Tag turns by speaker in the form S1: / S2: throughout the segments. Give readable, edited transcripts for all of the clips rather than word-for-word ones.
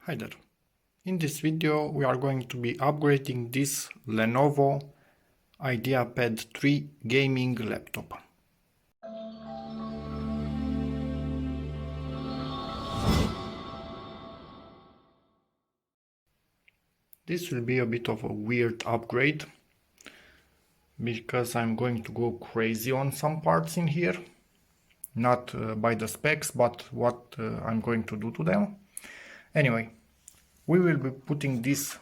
S1: Hi there. In this video we are going to be upgrading this Lenovo IdeaPad 3 gaming laptop. This will be a bit of a weird upgrade because I'm going to go crazy on some parts in here. Not by the specs, but what I'm going to do to them. Anyway, we will be putting this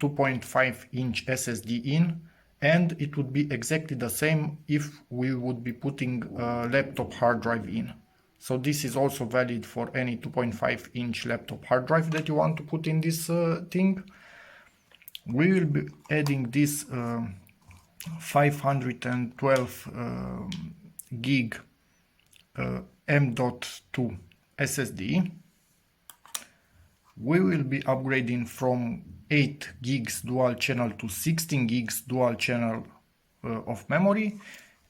S1: 2.5-inch SSD in, and it would be exactly the same if we would be putting a laptop hard drive in. So this is also valid for any 2.5-inch laptop hard drive that you want to put in this thing. We will be adding this 512 gig M.2 SSD. We will be upgrading from 8 gigs dual channel to 16 gigs dual channel of memory,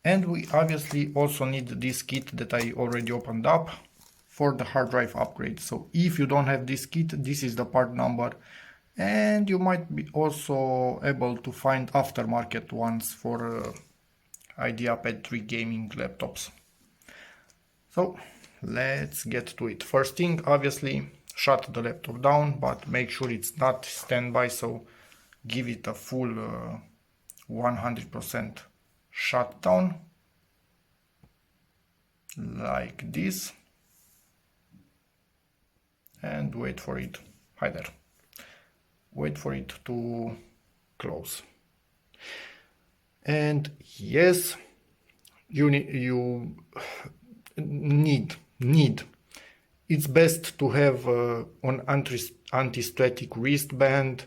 S1: and we obviously also need this kit that I already opened up for the hard drive upgrade. So if you don't have this kit, this is the part number, and you might be also able to find aftermarket ones for IdeaPad 3 gaming laptops. So let's get to it. First thing, obviously, shut the laptop down, but make sure it's not standby, so give it a full 100% shutdown, like this, and wait for it. Hi there. Wait for it to close. And yes, you need it's best to have an anti-static wristband,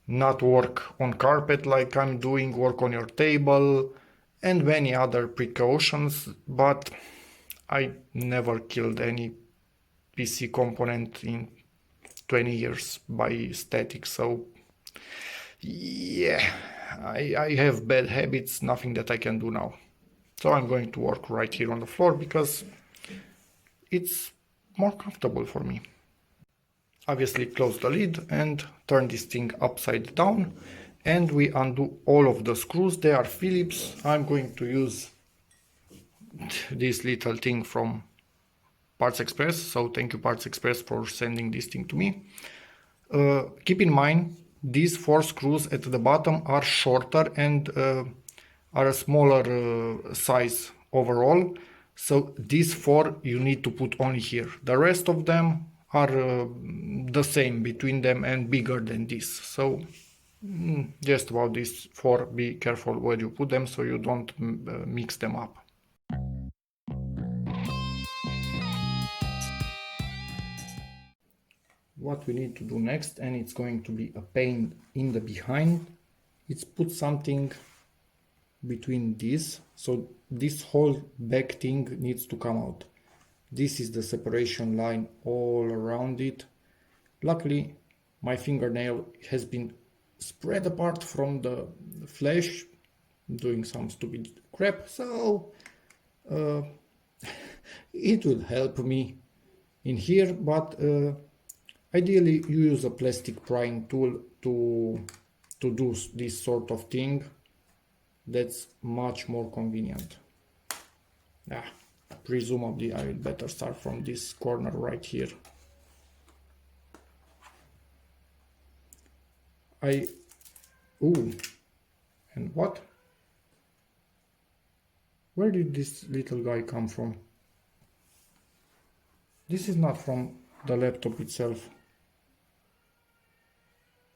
S1: not work on carpet like I'm doing, work on your table, and many other precautions, but I never killed any PC component in 20 years by static, so yeah, I have bad habits, nothing that I can do now. So I'm going to work right here on the floor because it's more comfortable for me. Obviously close the lid and turn this thing upside down, and we undo all of the screws. They are Phillips. I'm going to use this little thing from Parts Express, so thank you Parts Express for sending this thing to me. Keep in mind, these 4 screws at the bottom are shorter and are a smaller size overall. So these 4 you need to put only here. The rest of them are the same between them and bigger than this. So just about these 4, be careful where you put them so you don't mix them up. What we need to do next, and it's going to be a pain in the behind, is put something between this, so this whole back thing needs to come out. This is the separation line all around it. Luckily my fingernail has been spread apart from the flesh, doing some stupid crap, so it will help me in here, but ideally you use a plastic prying tool to do this sort of thing. That's much more convenient. Presumably I will better start from this corner right here. And what? Where did this little guy come from? This is not from the laptop itself.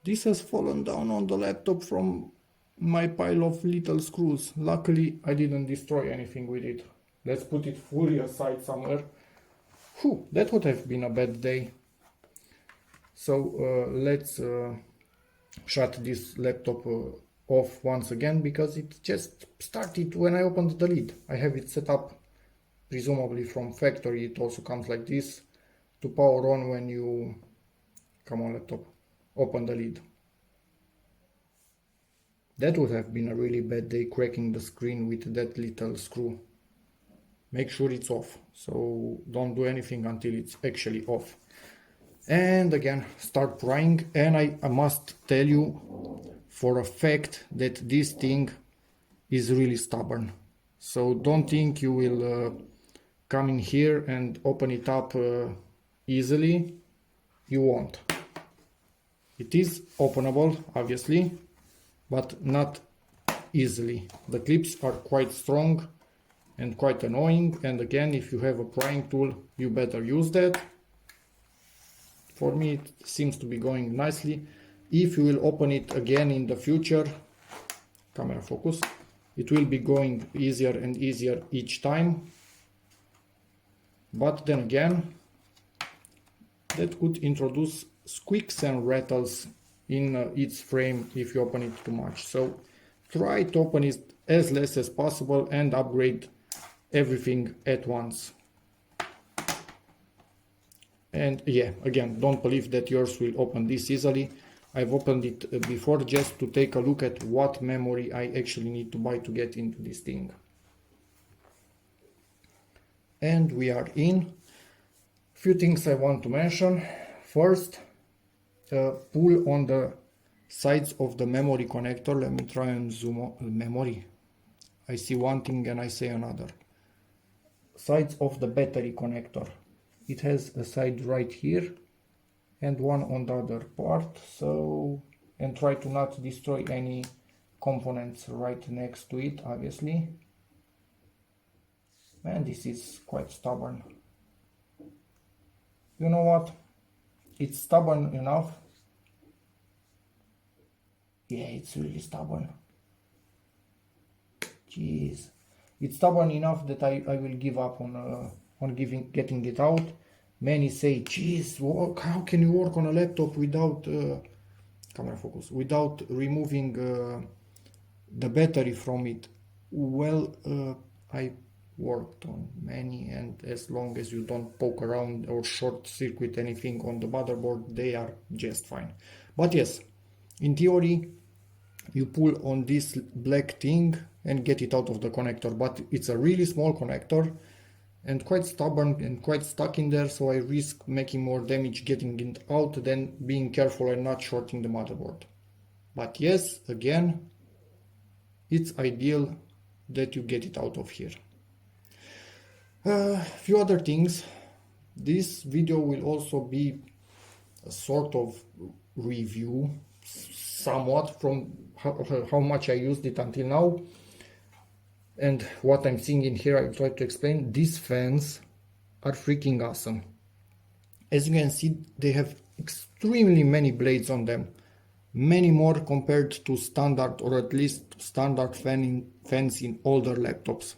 S1: This has fallen down on the laptop from my pile of little screws. Luckily I didn't destroy anything with it. Let's put it fully aside somewhere. Whew, that would have been a bad day. So let's shut this laptop off once again, because it just started when I opened the lid. I have it set up presumably from factory. It also comes like this to power on when you, come on laptop, open the lid. That would have been a really bad day, cracking the screen with that little screw. Make sure it's off, so don't do anything until it's actually off. and again start prying. And I must tell you for a fact that this thing is really stubborn, so don't think you will come in here and open it up easily. You won't. It is openable obviously, but not easily. The clips are quite strong and quite annoying, and again, if you have a prying tool, you better use that. For me it seems to be going nicely. If you will open it again in the future, camera focus, it will be going easier and easier each time. But then again, that could introduce squeaks and rattles in its frame if you open it too much. So try to open it as less as possible and upgrade everything at once. And yeah, again, don't believe that yours will open this easily. I've opened it before just to take a look at what memory I actually need to buy to get into this thing. And we are in. Few things I want to mention. First, pull on the sides of the memory connector. Let me try and zoom on memory. I see one thing and I say another. Sides of the battery connector. It has a side right here and one on the other part. So, and try to not destroy any components right next to it, obviously. And this is quite stubborn. You know what? It's stubborn enough. Yeah, it's really stubborn. Jeez. It's stubborn enough that I will give up on getting it out. Many say, geez, how can you work on a laptop without camera focus, without removing the battery from it? Well, I worked on many, and as long as you don't poke around or short circuit anything on the motherboard, they are just fine. But yes, in theory, you pull on this black thing and get it out of the connector, but it's a really small connector and quite stubborn and quite stuck in there, so I risk making more damage getting it out than being careful and not shorting the motherboard. But yes, again, it's ideal that you get it out of here. Few other things. This video will also be a sort of review, somewhat, from how much I used it until now. And what I'm seeing in here, I'll try to explain. These fans are freaking awesome. As you can see, they have extremely many blades on them. Many more compared to standard, or at least standard fans in older laptops.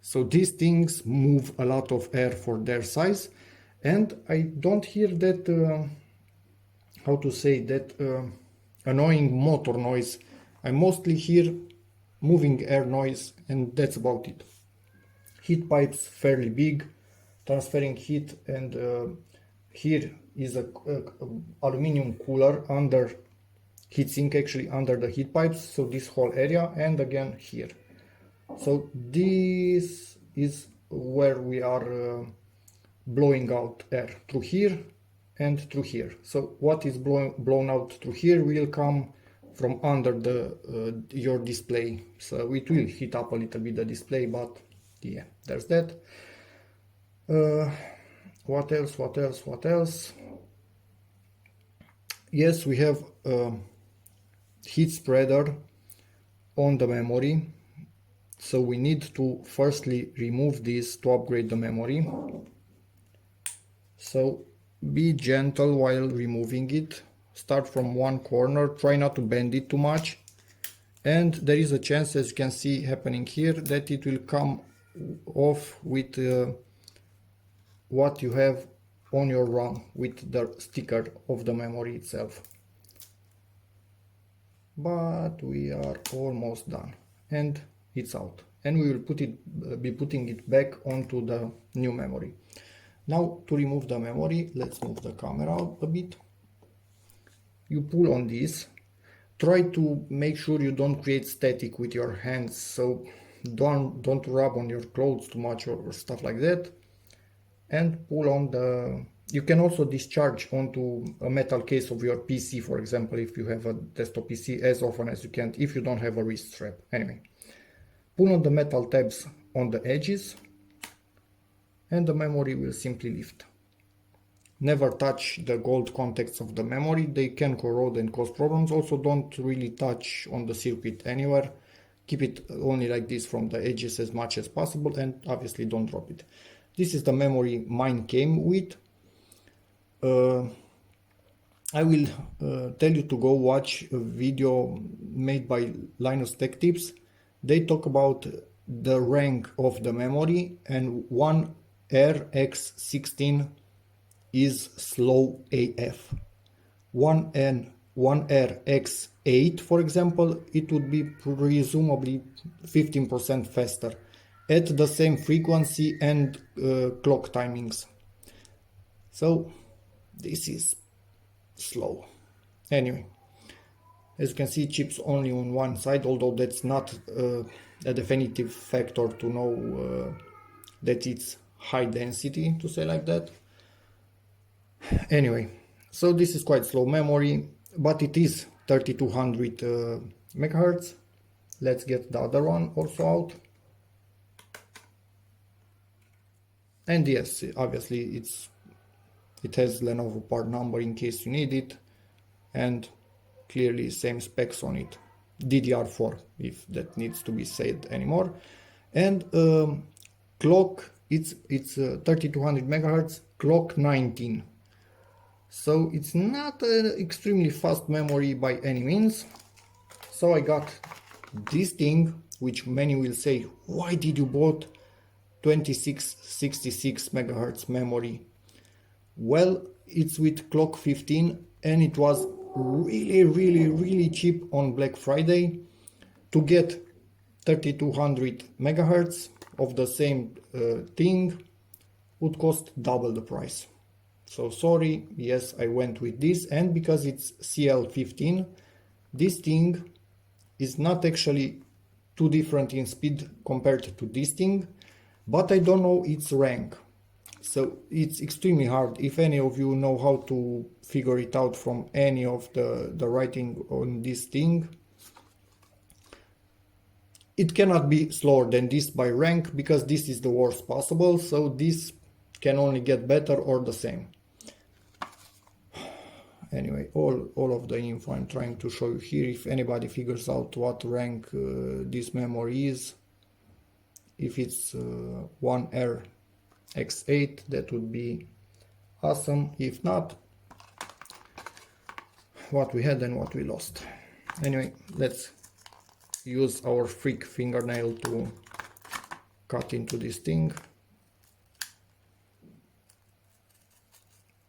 S1: So these things move a lot of air for their size. And I don't hear that, how to say, that annoying motor noise. I mostly hear moving air noise, and that's about it. Heat pipes fairly big, transferring heat, and here is a aluminum cooler under heatsink, actually under the heat pipes, so this whole area, and again here. So this is where we are blowing out air, through here and through here. So what is blown out through here will come from under the your display. So it will heat up a little bit the display, but yeah, there's that. What else? Yes, we have a heat spreader on the memory. So we need to firstly remove this to upgrade the memory. So be gentle while removing it. Start from one corner, try not to bend it too much. And there is a chance, as you can see happening here, that it will come off with what you have on your ROM, with the sticker of the memory itself. But we are almost done. And it's out, and we will be putting it back onto the new memory. Now to remove the memory, let's move the camera out a bit. You pull on this, try to make sure you don't create static with your hands, so don't rub on your clothes too much or stuff like that, and pull on the You can also discharge onto a metal case of your PC, for example, if you have a desktop PC, as often as you can, if you don't have a wrist strap. Anyway, pull on the metal tabs on the edges and the memory will simply lift. Never touch the gold contacts of the memory, they can corrode and cause problems. Also, don't really touch on the circuit anywhere. Keep it only like this from the edges as much as possible, and obviously don't drop it. This is the memory mine came with. I will tell you to go watch a video made by Linus Tech Tips. They talk about the rank of the memory, and one RX16 is slow AF. One RX8, for example, it would be presumably 15% faster at the same frequency and clock timings. So this is slow. Anyway, as you can see, chips only on one side, although that's not a definitive factor to know that it's high density, to say like that. Anyway, so this is quite slow memory, but it is 3200 megahertz. Let's get the other one also out. And yes, obviously it has Lenovo part number in case you need it, and clearly same specs on it. DDR4, if that needs to be said anymore. And clock, it's 3200 megahertz, clock 19. So it's not an extremely fast memory by any means. So I got this thing, which many will say, why did you bought 2666 megahertz memory? Well, it's with clock 15 and it was really cheap on Black Friday. To get 3200 megahertz of the same thing would cost double the price. So sorry, yes, I went with this, and because it's CL15, this thing is not actually too different in speed compared to this thing, but I don't know its rank. So it's extremely hard. If any of you know how to figure it out from any of the writing on this thing, it cannot be slower than this by rank, because this is the worst possible, so this can only get better or the same. Anyway, all of the info I'm trying to show you here. If anybody figures out what rank this memory is, if it's 1RX8, that would be awesome. If not, what we had and what we lost. Anyway, let's use our freak fingernail to cut into this thing.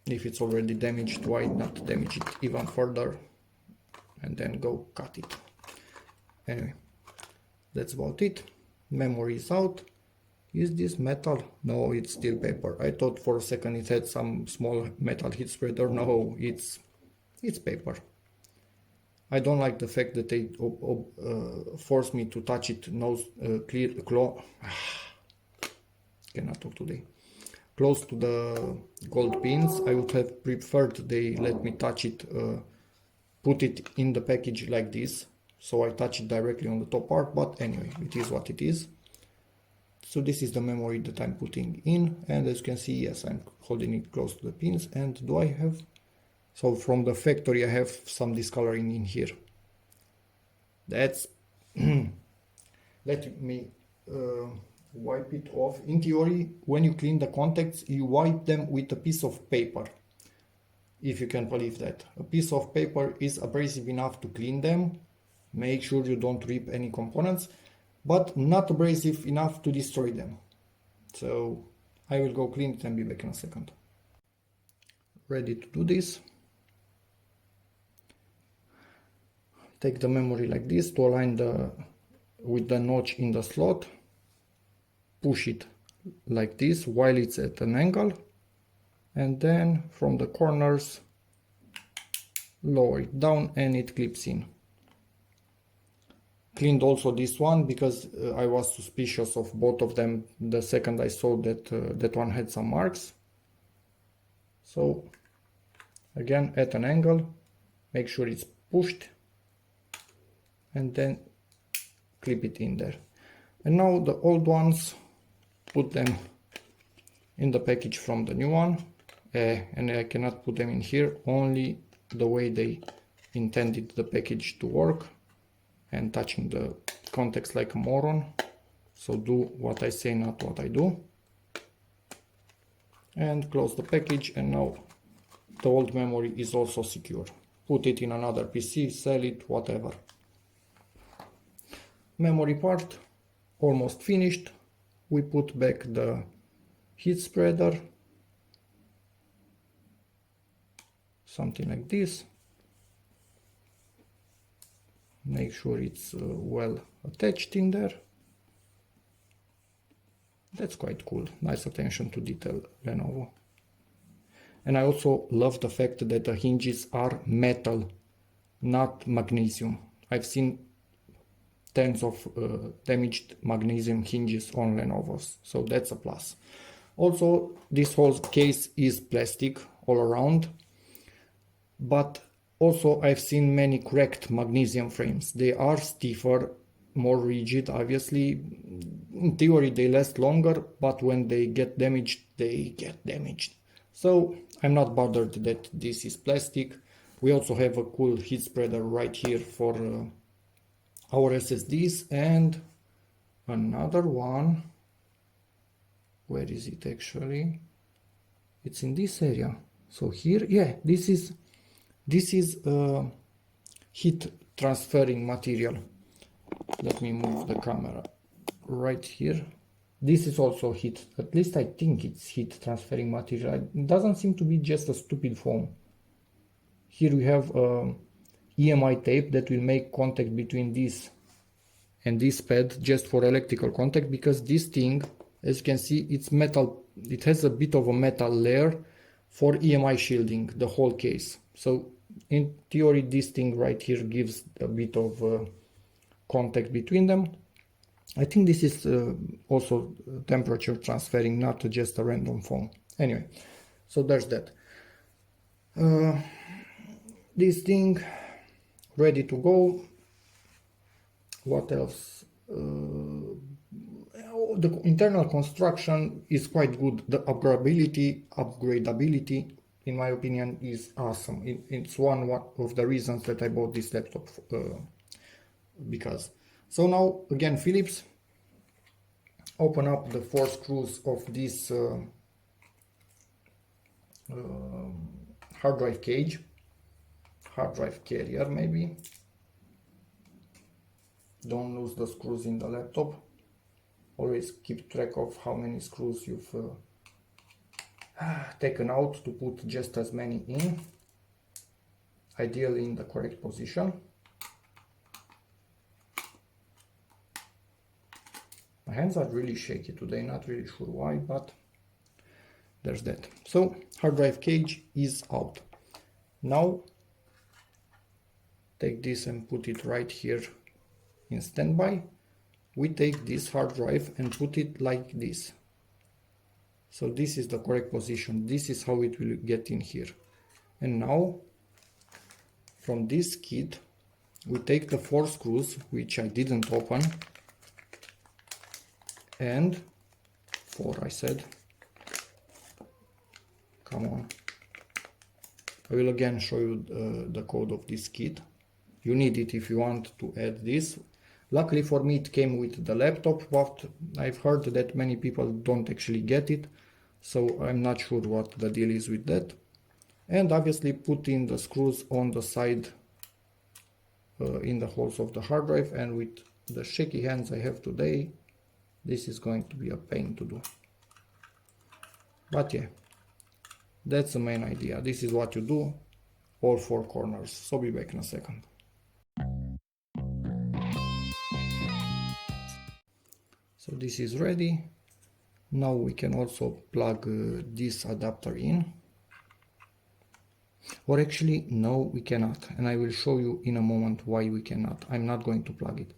S1: If it's already damaged, why not damage it even further and then go cut it. Anyway, that's about it. Memory is out. Is this metal? No, it's still paper. I thought for a second it had some small metal heat spreader. No, it's paper. I don't like the fact that they force me to touch it cannot talk today. Close to the gold pins. I would have preferred they let me touch it, put it in the package like this, so I touch it directly on the top part, but anyway, it is what it is. So this is the memory that I'm putting in, and as you can see, yes, I'm holding it close to the pins. And do I have, so from the factory I have some discoloring in here. That's let me wipe it off. In theory, when you clean the contacts, you wipe them with a piece of paper, if you can believe that. A piece of paper is abrasive enough to clean them. Make sure you don't rip any components, but not abrasive enough to destroy them. So I will go clean it and be back in a second. Ready to do this. Take the memory like this to align with the notch in the slot. Push it like this while it's at an angle, and then from the corners lower it down and it clips in. Cleaned also this one because I was suspicious of both of them the second I saw that that one had some marks. So again, at an angle, make sure it's pushed, and then clip it in there. And now the old ones, put them in the package from the new one, and I cannot put them in here, only the way they intended the package to work, and touching the contacts like a moron. So do what I say, not what I do. And close the package, and now the old memory is also secure. Put it in another PC, sell it, whatever. Memory part almost finished. We put back the heat spreader, something like this. Make sure it's well attached in there. That's quite cool. Nice attention to detail, Lenovo. And I also love the fact that the hinges are metal, not magnesium. I've seen tens of damaged magnesium hinges on Lenovo's, so that's a plus. Also, this whole case is plastic all around, but also I've seen many cracked magnesium frames. They are stiffer, more rigid, obviously. In theory they last longer, but when they get damaged, they get damaged. So I'm not bothered that this is plastic. We also have a cool heat spreader right here for our SSDs, and another one. Where is it actually? It's in this area. So here, yeah, this is heat transferring material. Let me move the camera right here. This is also heat, at least I think it's heat transferring material. It doesn't seem to be just a stupid foam. Here we have EMI tape that will make contact between this and this pad just for electrical contact, because this thing, as you can see, it's metal. It has a bit of a metal layer for EMI shielding the whole case. So in theory, this thing right here gives a bit of contact between them. I think this is also temperature transferring, not just a random foam. Anyway, so there's that. This thing ready to go. What else? The internal construction is quite good. The upgradability, in my opinion, is awesome. It's one of the reasons that I bought this laptop, because. So now, again, Phillips, open up the 4 screws of this hard drive cage, hard drive carrier maybe. Don't lose the screws in the laptop. Always keep track of how many screws you've taken out to put just as many in, ideally in the correct position. My hands are really shaky today, not really sure why, but there's that. So hard drive cage is out. Now take this and put it right here in standby. We take this hard drive and put it like this. So this is the correct position. This is how it will get in here. And now from this kit we take the 4 screws, which I didn't open, and 4 I said. Come on. I will again show you the code of this kit. You need it if you want to add this. Luckily for me it came with the laptop, but I've heard that many people don't actually get it, so I'm not sure what the deal is with that. And obviously put in the screws on the side in the holes of the hard drive, and with the shaky hands I have today, this is going to be a pain to do. But yeah, that's the main idea. This is what you do, all 4 corners. So be back in a second. So this is ready. Now we can also plug this adapter in. Or actually, no, we cannot. And I will show you in a moment why we cannot. I'm not going to plug it.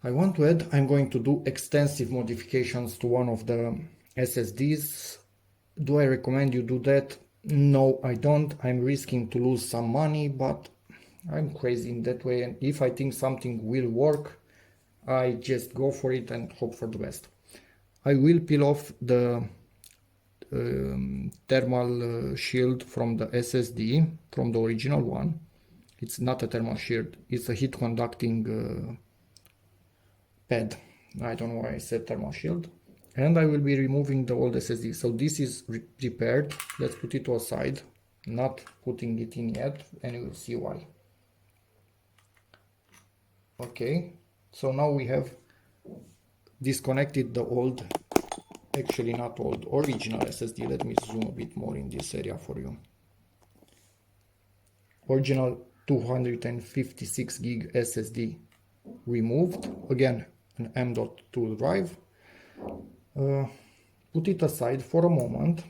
S1: I want to add, I'm going to do extensive modifications to one of the SSDs. Do I recommend you do that? No, I don't. I'm risking to lose some money, but I'm crazy in that way, and if I think something will work, I just go for it and hope for the best. I will peel off the thermal shield from the SSD, from the original one. It's not a thermal shield, it's a heat conducting pad. I don't know why I said thermal shield. And I will be removing the old SSD. So this is repaired. Let's put it to a side, not putting it in yet, and you will see why. Okay, so now we have disconnected the old, actually not old, original SSD. Let me zoom a bit more in this area for you. Original 256 gig SSD removed, again an M.2 drive. Put it aside for a moment,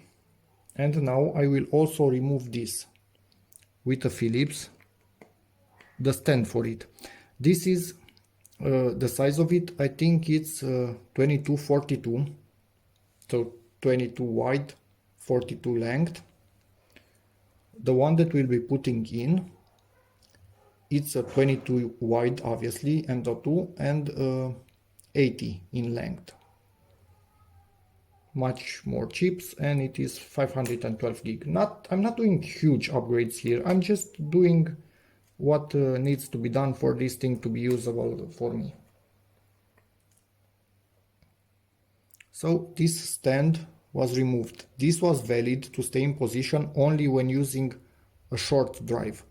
S1: and now I will also remove this with a Phillips, the stand for it. This is the size of it, I think it's 2242, so 22 wide, 42 length. The one that we'll be putting in, it's a 22 wide, obviously, M.2, and 80 in length. Much more chips, and it is 512 gig. I'm not doing huge upgrades here. I'm just doing what needs to be done for this thing to be usable for me. So this stand was removed. This was valid to stay in position only when using a short drive.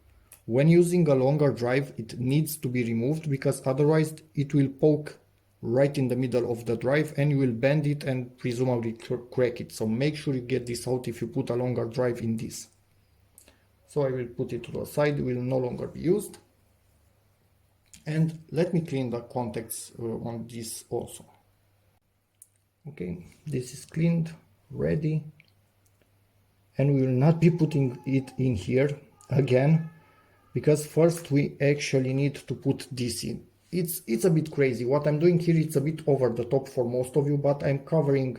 S1: When using a longer drive, it needs to be removed, because otherwise it will poke right in the middle of the drive and you will bend it and presumably crack it. So make sure you get this out if you put a longer drive in this. So I will put it to the side, it will no longer be used. And let me clean the contacts on this also. Okay, this is cleaned, ready. And we will not be putting it in here again, because first we actually need to put this in. It's a bit crazy. What I'm doing here, it's a bit over the top for most of you, but I'm covering.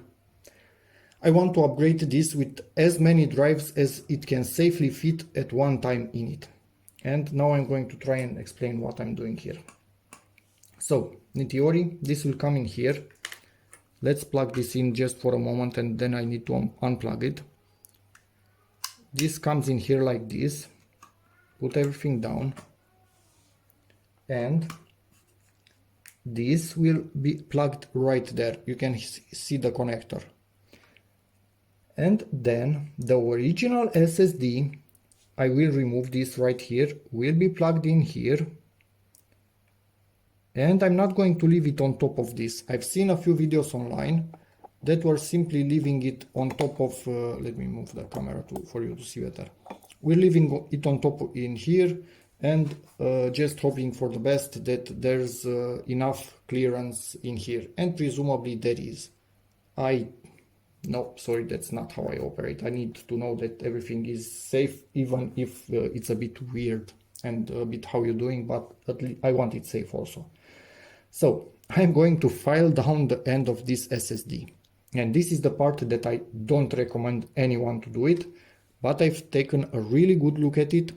S1: I want to upgrade this with as many drives as it can safely fit at one time in it. And now I'm going to try and explain what I'm doing here. So, in theory, this will come in here. Let's plug this in just for a moment, and then I need to unplug it. This comes in here like this. Put everything down. And this will be plugged right there. You can see the connector. And then the original SSD, I will remove this right here, will be plugged in here. And I'm not going to leave it on top of this. I've seen a few videos online that were simply leaving it on top of, let me move the camera for you to see better. We're leaving it on top in here and just hoping for the best that there's enough clearance in here. And presumably there is. No, sorry, that's not how I operate. I need to know that everything is safe, even if it's a bit weird and a bit how you're doing, but at least I want it safe also. So I'm going to file down the end of this SSD. And this is the part that I don't recommend anyone to do it, but I've taken a really good look at it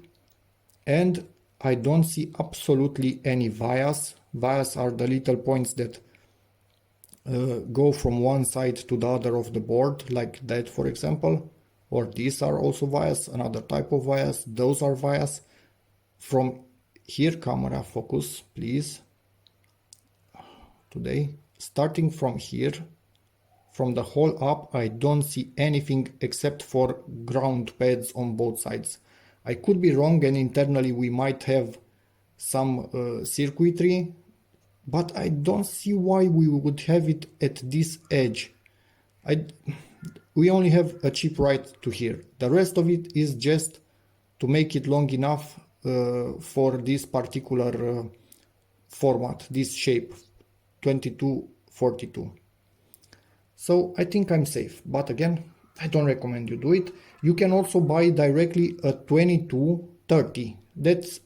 S1: and I don't see absolutely any vias. Vias are the little points that go from one side to the other of the board, like that for example, or these are also vias, another type of vias, those are vias. From here, camera focus please, today, starting from here, from the hole up, I don't see anything except for ground pads on both sides. I could be wrong and internally we might have some circuitry, but I don't see why we would have it at this edge. We only have a chip right to here. The rest of it is just to make it long enough for this particular format, this shape, 2242. So I think I'm safe, but again, I don't recommend you do it. You can also buy directly a 2230. That's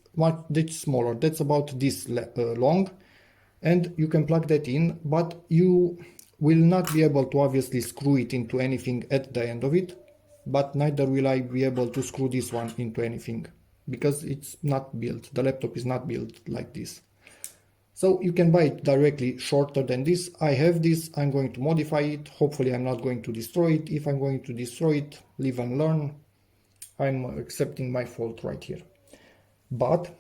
S1: smaller. That's about this long. And you can plug that in, but you will not be able to obviously screw it into anything at the end of it. but neither will I be able to screw this one into anything because it's not built. The laptop is not built like this. So you can buy it directly shorter than this. I have this, I'm going to modify it. Hopefully I'm not going to destroy it. If I'm going to destroy it, live and learn. I'm accepting my fault right here. But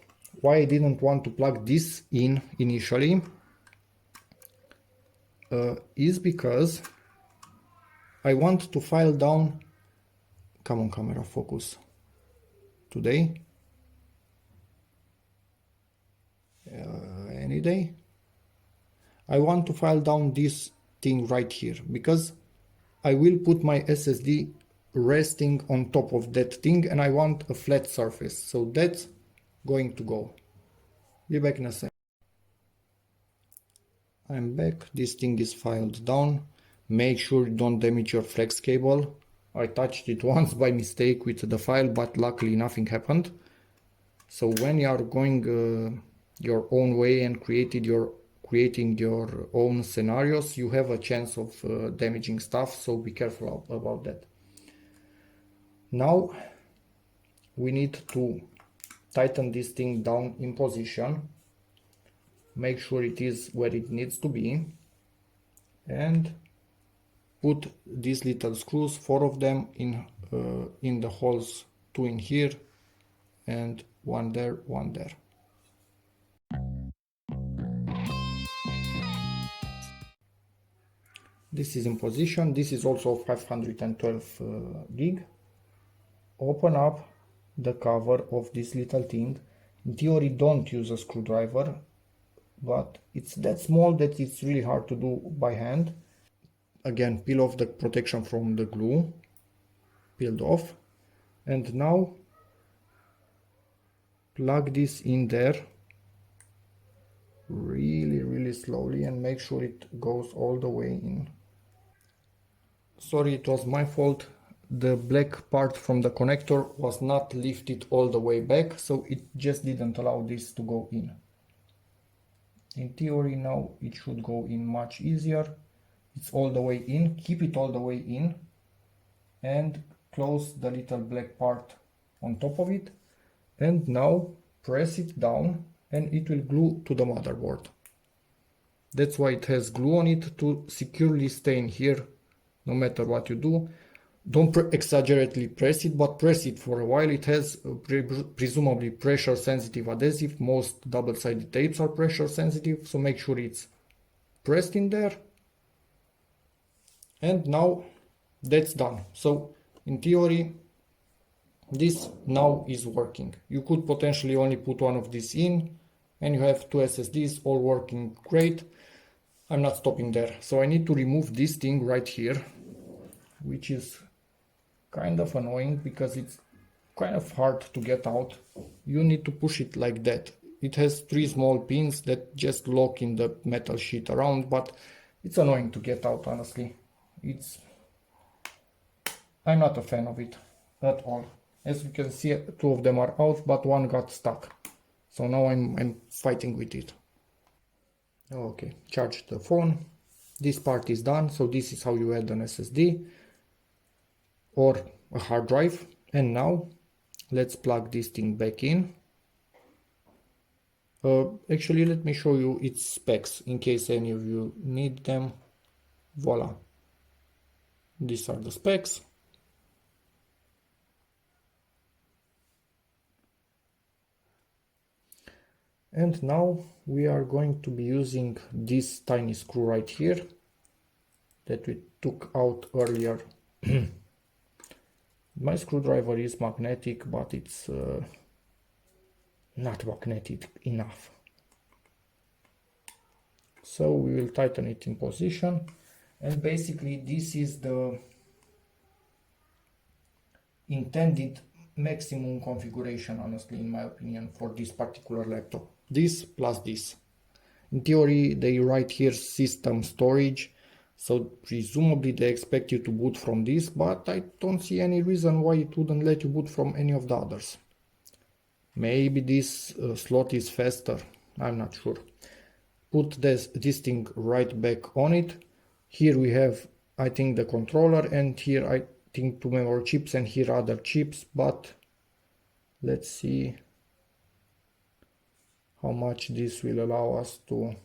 S1: why I didn't want to plug this in initially is because I want to file down, come on camera, focus, today, any day. I want to file down this thing right here because I will put my SSD resting on top of that thing and I want a flat surface. So that's going to go. Be back in a second. I'm back. This thing is filed down. Make sure you don't damage your flex cable. I touched it once by mistake with the file, but luckily nothing happened. So when you are going your own way and creating your own scenarios, you have a chance of damaging stuff, so be careful about that. Now we need to tighten this thing down in position, make sure it is where it needs to be, and put these little screws, 4 of them, in the holes, 2 in here and 1 there, 1 there. This is in position. This is also 512 gig. Open up the cover of this little thing. In theory, don't use a screwdriver, but it's that small that it's really hard to do by hand. Again, peel off the protection from the glue, peeled off, and now plug this in there really slowly and make sure it goes all the way in. Sorry, it was my fault. The black part from the connector was not lifted all the way back, so it just didn't allow this to go in. In theory, now it should go in much easier. It's all the way in. Keep it all the way in and close the little black part on top of it, and now press it down and it will glue to the motherboard. That's why it has glue on it, to securely stay in here no matter what you do. Don't exaggerately press it, but press it for a while. It has presumably pressure sensitive adhesive. Most double-sided tapes are pressure sensitive, so make sure it's pressed in there. And now that's done. So in theory, this now is working. You could potentially only put one of these in and you have 2 SSDs all working great. I'm not stopping there. So I need to remove this thing right here, which is kind of annoying because it's kind of hard to get out. You need to push it like that. It has 3 small pins that just lock in the metal sheet around, but it's annoying to get out, honestly. I'm not a fan of it at all. As you can see, 2 of them are out, but 1 got stuck. So now I'm fighting with it. Okay, charge the phone. This part is done. So this is how you add an SSD or a hard drive. And now let's plug this thing back in. Actually, let me show you its specs in case any of you need them. Voila. These are the specs. And now we are going to be using this tiny screw right here that we took out earlier. My screwdriver is magnetic, but it's not magnetic enough. So we will tighten it in position. And basically this is the intended maximum configuration, honestly, in my opinion, for this particular laptop. This plus this. In theory, they write here system storage, so presumably they expect you to boot from this, but I don't see any reason why it wouldn't let you boot from any of the others. Maybe this slot is faster, I'm not sure. Put this thing right back on it. Here we have, I think, the controller, and here I think two memory chips and here other chips, but let's see how much this will allow us to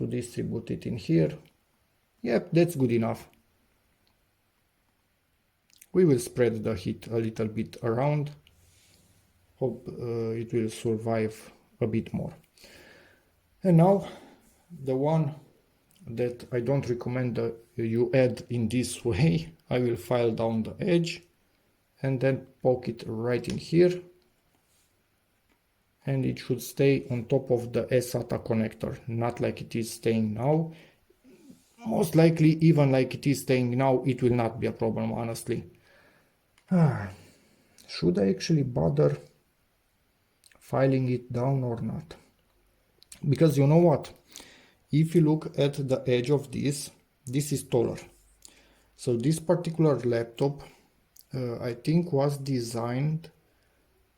S1: distribute it in here. Yep, that's good enough. We will spread the heat a little bit around. Hope it will survive a bit more. And now the one that I don't recommend that you add in this way, I will file down the edge and then poke it right in here, and it should stay on top of the SATA connector, not like it is staying now. Most likely, even like it is staying now, it will not be a problem, honestly. Should I actually bother filing it down or not? Because you know what? If you look at the edge of this is taller. So this particular laptop, I think was designed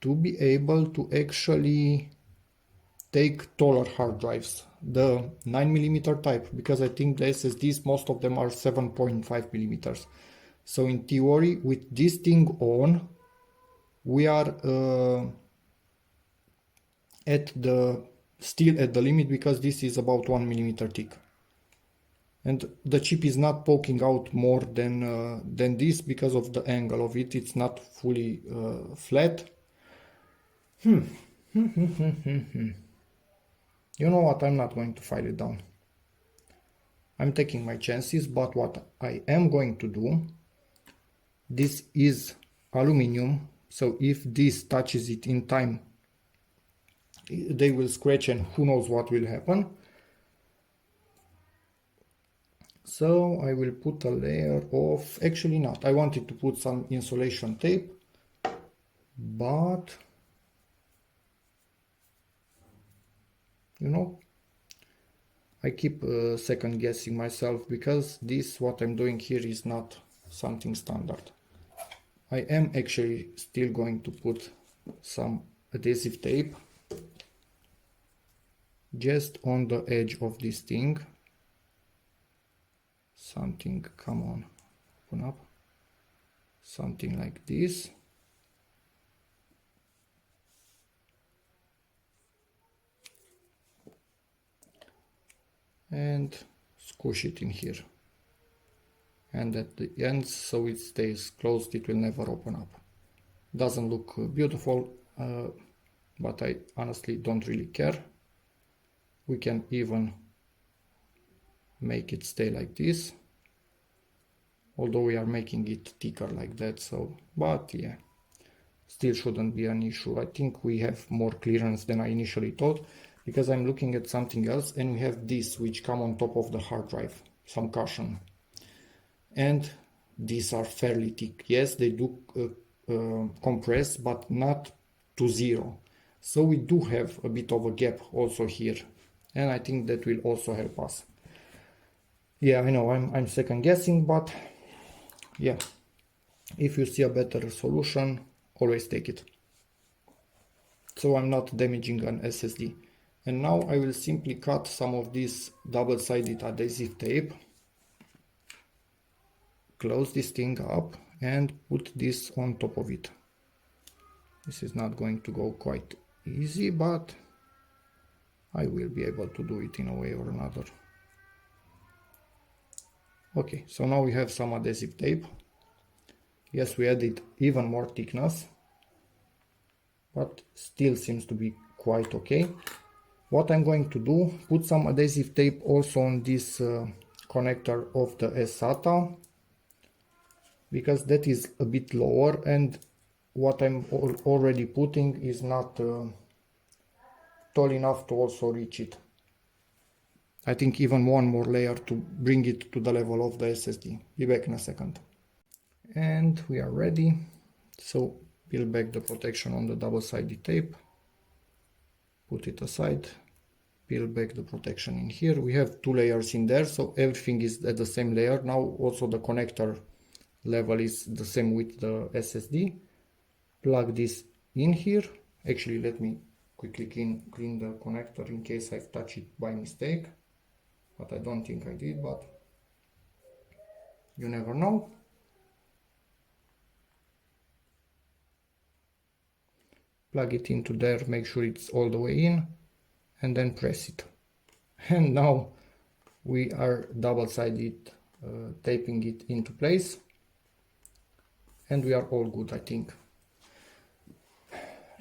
S1: to be able to actually take taller hard drives, the 9mm type, because I think the SSDs, most of them are 7.5mm. So in theory, with this thing on, we are still at the limit, because this is about 1mm thick. And the chip is not poking out more than this because of the angle of it. It's not fully flat. You know what? I'm not going to file it down. I'm taking my chances, but what I am going to do, this is aluminum, so if this touches it in time, they will scratch and who knows what will happen. So I will put a layer of, actually not, I wanted to put some insulation tape, but you know, I keep second guessing myself, because this, what I'm doing here, is not something standard. I am actually still going to put some adhesive tape just on the edge of this thing. Something, come on, open up, something like this. And squish it in here, and at the ends, so it stays closed, it will never open up. Doesn't look beautiful, but I honestly don't really care. We can even make it stay like this, although we are making it thicker like that, so, but yeah, still shouldn't be an issue. I think we have more clearance than I initially thought, because I'm looking at something else, and we have this which come on top of the hard drive, some cushion, and these are fairly thick. Yes, they do compress, but not to zero, so we do have a bit of a gap also here, and I think that will also help us. Yeah, I know I'm second guessing, but yeah, if you see a better solution, always take it, so I'm not damaging an SSD. And now I will simply cut some of this double-sided adhesive tape, close this thing up, and put this on top of it. This is not going to go quite easy, but I will be able to do it in a way or another. Okay, so now we have some adhesive tape. Yes, we added even more thickness, but still seems to be quite okay. What I'm going to do, put some adhesive tape also on this connector of the SATA, because that is a bit lower, and what I'm already putting is not tall enough to also reach it. I think even one more layer to bring it to the level of the SSD. Be back in a second. And we are ready. So peel back the protection on the double-sided tape, put it aside, peel back the protection in here. We have two layers in there, so everything is at the same layer. Now also the connector level is the same with the SSD. Plug this in here. Actually, let me quickly clean the connector in case I've touched it by mistake, but I don't think I did, but you never know. plug it into there, make sure it's all the way in, and then press it. And now we are double-sided taping it into place, and we are all good, I think.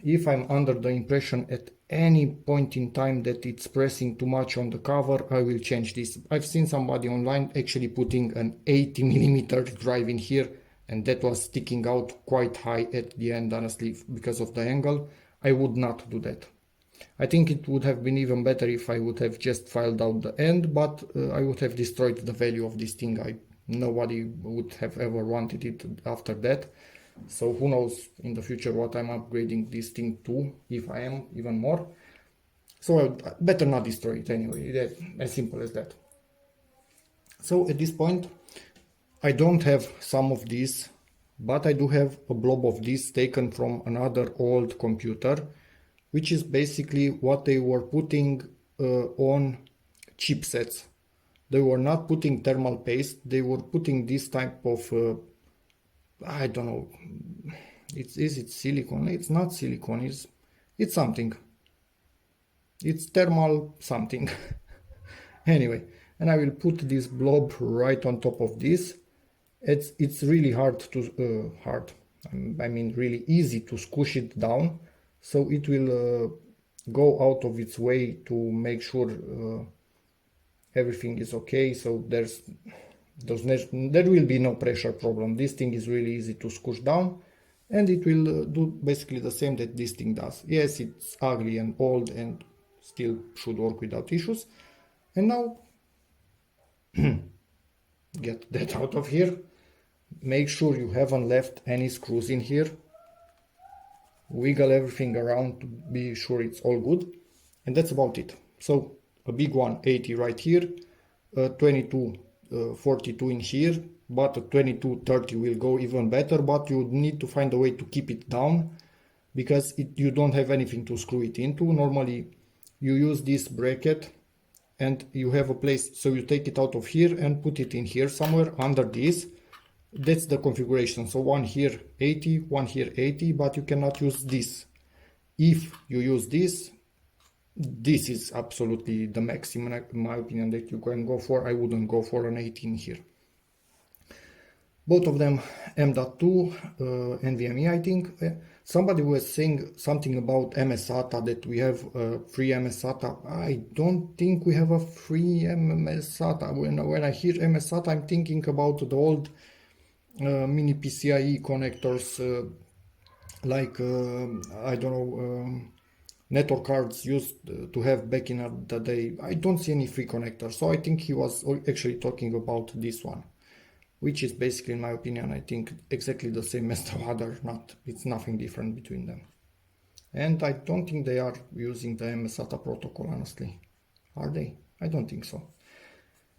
S1: If I'm under the impression at any point in time that it's pressing too much on the cover, I will change this. I've seen somebody online actually putting an 80mm drive in here, and that was sticking out quite high at the end, honestly, because of the angle. I would not do that. I think it would have been even better if I would have just filed out the end, but I would have destroyed the value of this thing. Nobody would have ever wanted it after that. So who knows in the future what I'm upgrading this thing to, if I am even more. So better not destroy it anyway, as simple as that. So at this point, I don't have some of these, but I do have a blob of this taken from another old computer, which is basically what they were putting on chipsets. They were not putting thermal paste, they were putting this type of I don't know, is it silicone? It's not silicone, it's something. It's thermal something. Anyway, and I will put this blob right on top of this. It's really I mean really easy to squish it down, so it will go out of its way to make sure everything is okay. So there will be no pressure problem. This thing is really easy to squish down, and it will do basically the same that this thing does. Yes, it's ugly and old and still should work without issues. And now get that out of here. Make sure you haven't left any screws in here. Wiggle everything around to be sure it's all good, and that's about it. So a big one, 80 right here, 22 42 in here, but a 2230 will go even better, but you need to find a way to keep it down, because you don't have anything to screw it into. Normally you use this bracket and you have a place, so you take it out of here and put it in here somewhere under this. That's the configuration. So one here 80, one here 80, but you cannot use this. If you use this, this is absolutely the maximum, in my opinion, that you can go for. I wouldn't go for an 18 here. Both of them M.2 NVMe, I think. Somebody was saying something about MS-SATA, that we have free MS-SATA. I don't think we have a free MS-SATA. When I hear MS-SATA, I'm thinking about the old mini PCIe connectors, like I don't know, network cards used to have back in the day. I don't see any free connector, so I think he was actually talking about this one, which is basically, in my opinion, I think exactly the same as the other. It's nothing different between them. And I don't think they are using the MS-SATA protocol, honestly. Are they? I don't think so.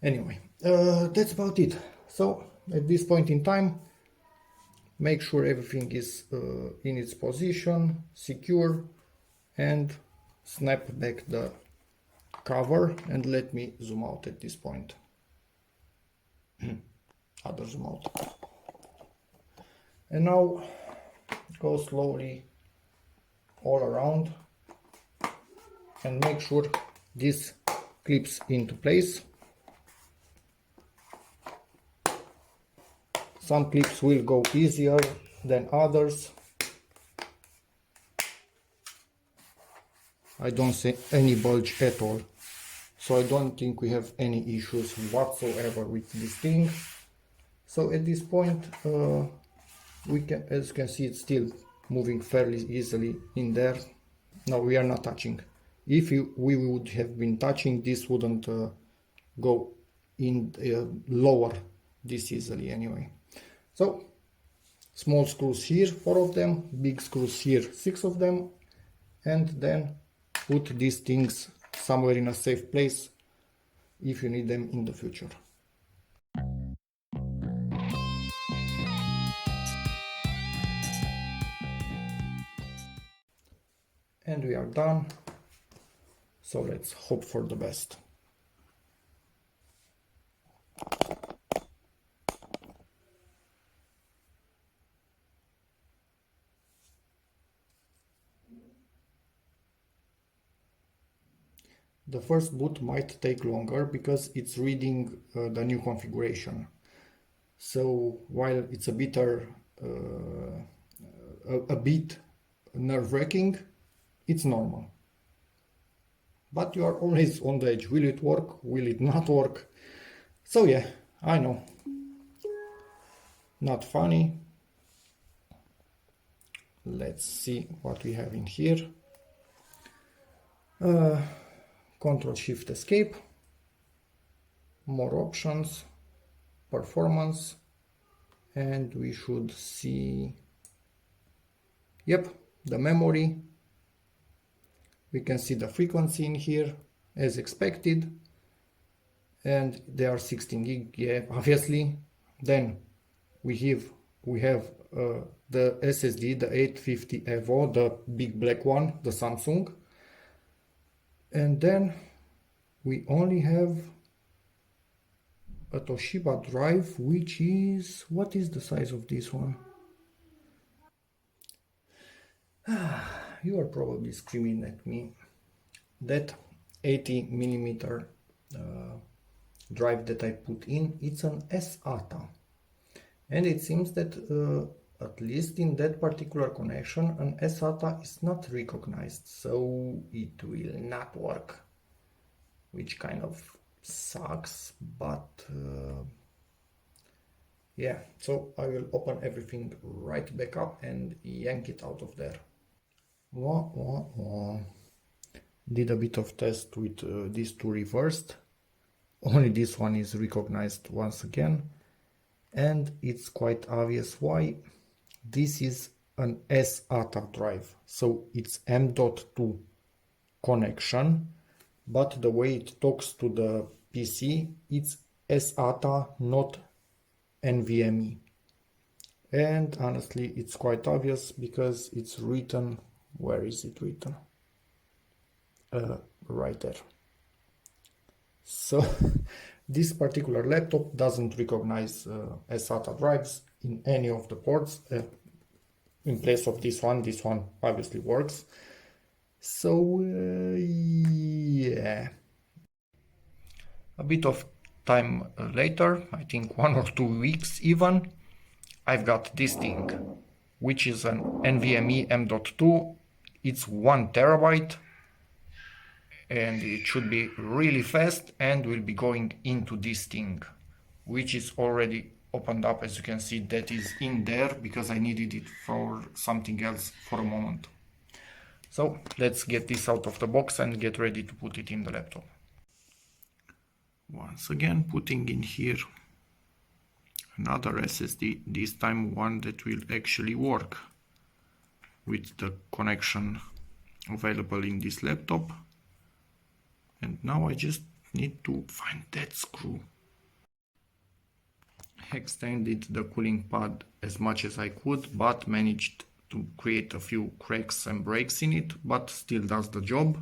S1: Anyway, that's about it. So at this point in time, make sure everything is in its position, secure, and snap back the cover. And let me zoom out at this point. Other zoom out. And now go slowly all around and make sure this clips into place. Some clips will go easier than others. I don't see any bulge at all, so I don't think we have any issues whatsoever with this thing. So at this point, we can, as you can see, it's still moving fairly easily in there. No, we are not touching. If we would have been touching, this wouldn't go in lower this easily anyway. So small screws here, 4 of them, big screws here, 6 of them, and then put these things somewhere in a safe place if you need them in the future. And we are done. So let's hope for the best. The first boot might take longer because it's reading the new configuration. So while it's a bit nerve-wracking, it's normal. But you are always on the edge. Will it work? Will it not work? So yeah, I know. Not funny. Let's see what we have in here. Control Shift Escape. More options. Performance. And we should see, yep, the memory. We can see the frequency in here as expected, and they are 16 gig, yeah, obviously. Then we have the SSD, the 850 Evo, the big black one, the Samsung. And then we only have a Toshiba drive, which is, what is the size of this one? You are probably screaming at me. That 80 millimeter drive that I put in, it's an SATA. And it seems that at least in that particular connection, an SATA is not recognized, so it will not work, which kind of sucks, but yeah, so I will open everything right back up and yank it out of there. Did a bit of test with these two reversed. Only this one is recognized once again, and it's quite obvious why. This is an SATA drive, so it's M.2 connection, but the way it talks to the PC, it's SATA, not NVMe. And honestly, it's quite obvious because it's written, where is it written? Right there. So this particular laptop doesn't recognize SATA drives in any of the ports. In place of this one obviously works. So yeah. A bit of time later, I think 1 or 2 weeks even, I've got this thing, which is an NVMe M.2. It's 1 terabyte. And it should be really fast, and will be going into this thing, which is already opened up. As you can see, that is in there because I needed it for something else for a moment. So let's get this out of the box and get ready to put it in the laptop. Once again, putting in here another SSD, this time one that will actually work with the connection available in this laptop. And now I just need to find that screw. Extended the cooling pad as much as I could, but managed to create a few cracks and breaks in it, but still does the job.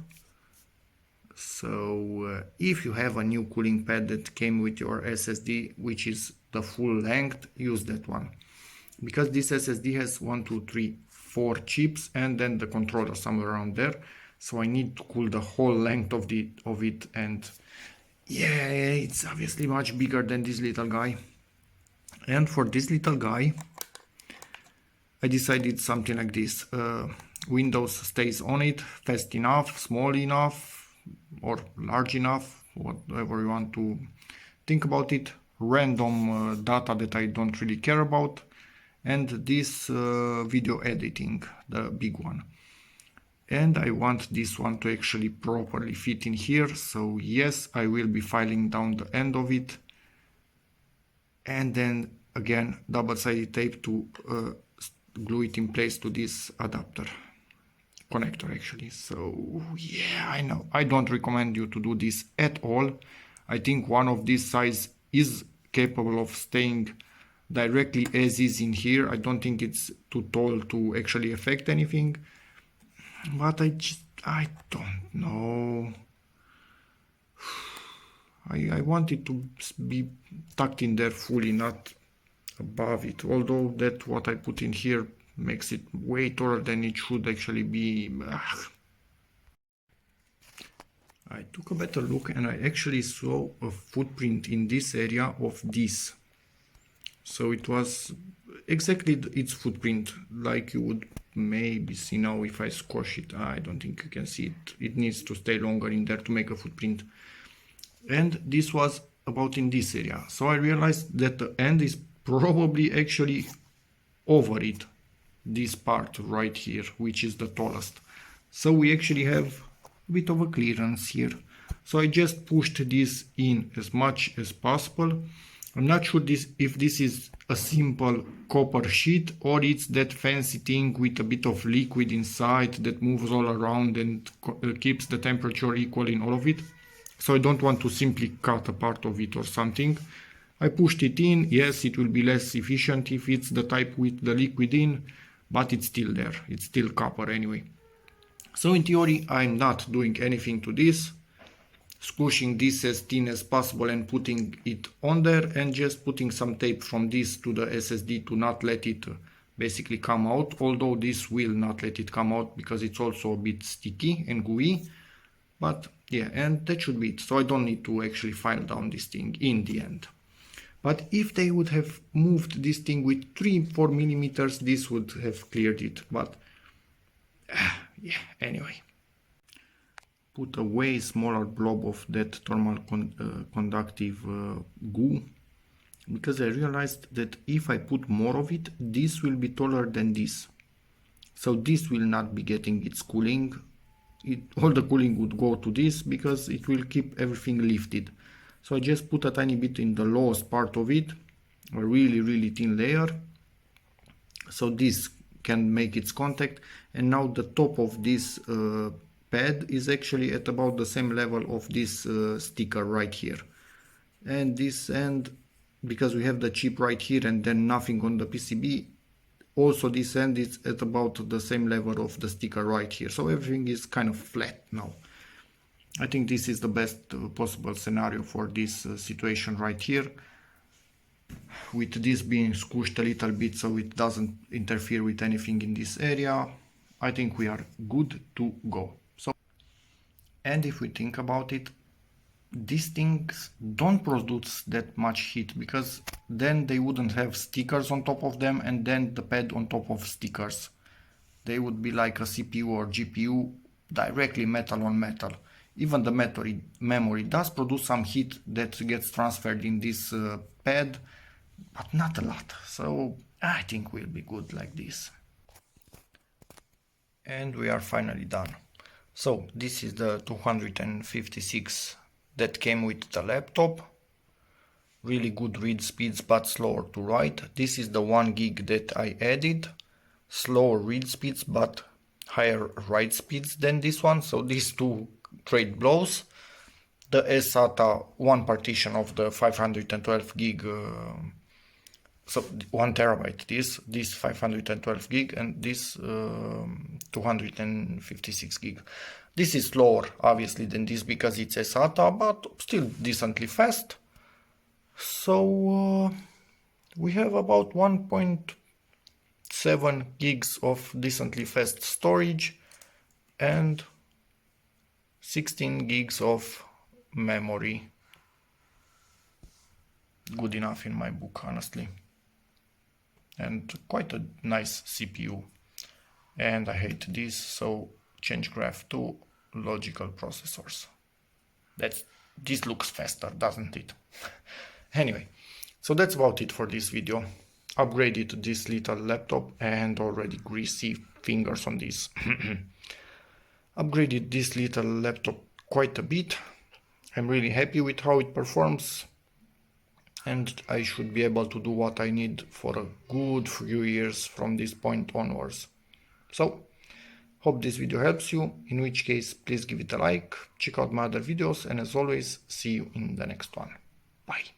S1: So if you have a new cooling pad that came with your SSD, which is the full length, use that one. Because this SSD has 1, 2, 3, 4 chips and then the controller somewhere around there. So I need to cool the whole length of it, and yeah, it's obviously much bigger than this little guy. And for this little guy, I decided something like this. Windows stays on it fast enough, small enough, or large enough, whatever you want to think about it. Random data that I don't really care about. And this video editing, the big one. And I want this one to actually properly fit in here. So yes, I will be filing down the end of it. And then again, double-sided tape to glue it in place to this adapter. Connector actually. So yeah, I know. I don't recommend you to do this at all. I think one of this size is capable of staying directly as is in here. I don't think it's too tall to actually affect anything. But I don't know. I want it to be tucked in there fully, not above it. Although that what I put in here makes it way taller than it should actually be. I took a better look and I actually saw a footprint in this area of this. So it was exactly its footprint, like you would maybe see now if I squash it. I don't think you can see it. It needs to stay longer in there to make a footprint. And this was about in this area. So I realized that the end is probably actually over it. This part right here, which is the tallest. So we actually have a bit of a clearance here. So I just pushed this in as much as possible. I'm not sure if this is a simple copper sheet or it's that fancy thing with a bit of liquid inside that moves all around and keeps the temperature equal in all of it. So I don't want to simply cut a part of it or something. I pushed it in. Yes, it will be less efficient if it's the type with the liquid in, but it's still there. It's still copper anyway. So in theory, I'm not doing anything to this. Squishing this as thin as possible and putting it on there and just putting some tape from this to the SSD to not let it basically come out, although this will not let it come out because it's also a bit sticky and gooey. But yeah, and that should be it. So I don't need to actually file down this thing in the end. But if they would have moved this thing with 3-4 millimeters, this would have cleared it. But yeah, anyway. Put a way smaller blob of that thermal conductive goo, because I realized that if I put more of it, this will be taller than this. So this will not be getting its cooling. All the cooling would go to this because it will keep everything lifted. So I just put a tiny bit in the lowest part of it, a really thin layer. So this can make its contact, and now the top of this pad is actually at about the same level of this sticker right here. And this end, because we have the chip right here and then nothing on the PCB, also this end is at about the same level of the sticker right here. So everything is kind of flat now. I think this is the best possible scenario for this situation right here, with this being squished a little bit so it doesn't interfere with anything in this area. I think we are good to go. And if we think about it, these things don't produce that much heat, because then they wouldn't have stickers on top of them and then the pad on top of stickers. They would be like a CPU or GPU, directly metal on metal. Even the memory does produce some heat that gets transferred in this pad, but not a lot. So I think we'll be good like this. And we are finally done. So this is the 256 that came with the laptop. Really good read speeds but slower to write. This is the 1 gig that I added. Slower read speeds but higher write speeds than this one. So these two trade blows. The SATA one partition of the 512 gig, so 1 terabyte, this 512 gig and this 256 gig. This is slower obviously than this because it's a SATA, but still decently fast. So we have about 1.7 gigs of decently fast storage and 16 gigs of memory. Good enough in my book, honestly. And quite a nice CPU. And I hate this, so change graph to logical processors. This looks faster, doesn't it? Anyway, so that's about it for this video. Upgraded this little laptop and already greasy fingers on this. Upgraded this little laptop quite a bit. I'm really happy with how it performs. And I should be able to do what I need for a good few years from this point onwards. So, hope this video helps you, in which case please give it a like, check out my other videos, and as always, see you in the next one. Bye.